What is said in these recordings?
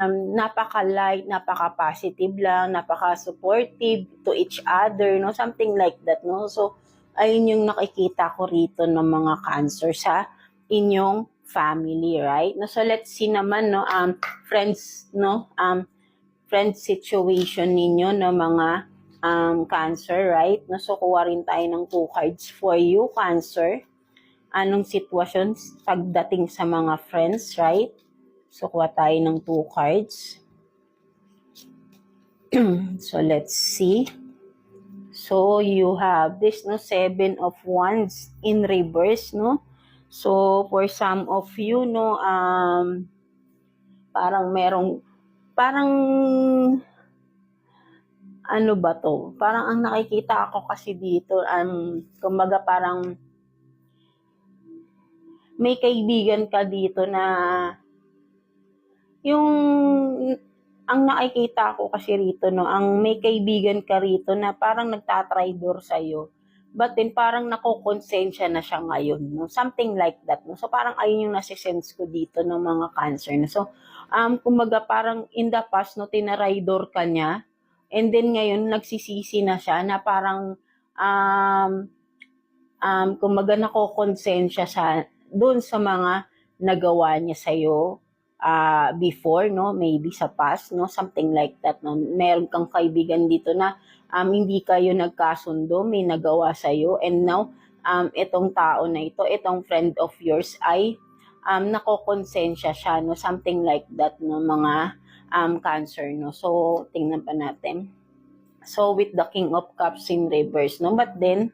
napaka-light, napaka-positive lang, napaka-supportive to each other, no? Something like that, no? So, ayun yung nakikita ko rito ng mga Cancer sa inyong family, right? No, so let's see naman, no, friends, no, friend situation ninyo ng mga Cancer, right? No, so kuha rin tayo ng 2 cards for you, Cancer. Anong sitwasyon pagdating sa mga friends, right? So kuha tayo ng 2 cards. So let's see. So you have this, no, 7 of Wands in reverse, no? So for some of you, no, parang ano ba to? Parang ang nakikita ako kasi dito, kumbaga parang may kaibigan ka dito na yung ang nakikita ko kasi rito, no, ang may kaibigan ka rito na parang nagtatraidor sa'yo. But then, parang nakokonsensya na siya ngayon, no? Something like that, no? So, parang ayun yung nasisense ko dito ng mga Cancer, no? So, kumbaga parang in the past, no, tinaraidor ka niya, and then ngayon, nagsisisi na siya na parang, kumbaga nakokonsensya siya doon sa mga nagawa niya sa'yo, before, no, maybe sa past, no, something like that, no. Meron kang kaibigan dito na hindi kayo nagkasundo, may nagawa sa iyo, and now itong tao na ito, itong friend of yours ay nakokonsensya siya, no, something like that, no, mga Cancer, no. So tingnan pa natin. So with the King of Cups in reverse, no, but then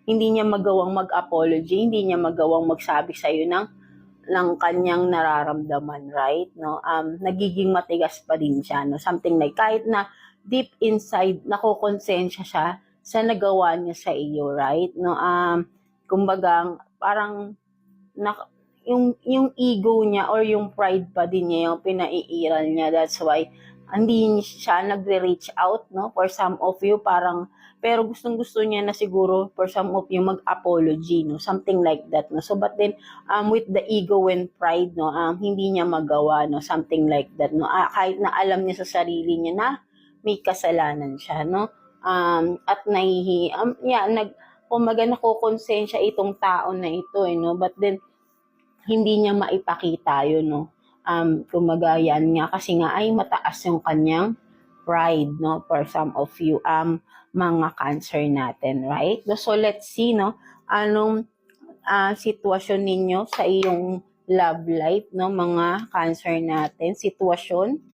hindi niya magawang mag-apology, hindi niya magawang magsabi sa iyo ng kanyang nararamdaman, right? No, nagiging matigas pa din siya, no, something like kahit na deep inside nakokonsensya siya sa nagawa niya sa iyo, right? No, kumbaga parang yung ego niya or yung pride pa din niya yung pinaiiral niya. That's why hindi siya nagre-reach out, no, for some of you, parang pero gustong-gusto niya na siguro for some of you mag-apology, no, something like that, no. So but then with the ego and pride, no, hindi niya magawa, no, something like that, no. Kahit na alam niya sa sarili niya na may kasalanan siya, no, at kumaga nakokonsensya itong tao na ito, no, but then hindi niya maipakita yun, no. Kumaga yan nga kasi nga ay mataas yung kanyang pride, no, for some of you mga Cancer natin, right? So let's see, no, anong sitwasyon ninyo sa iyong love life, no, mga Cancer natin, sitwasyon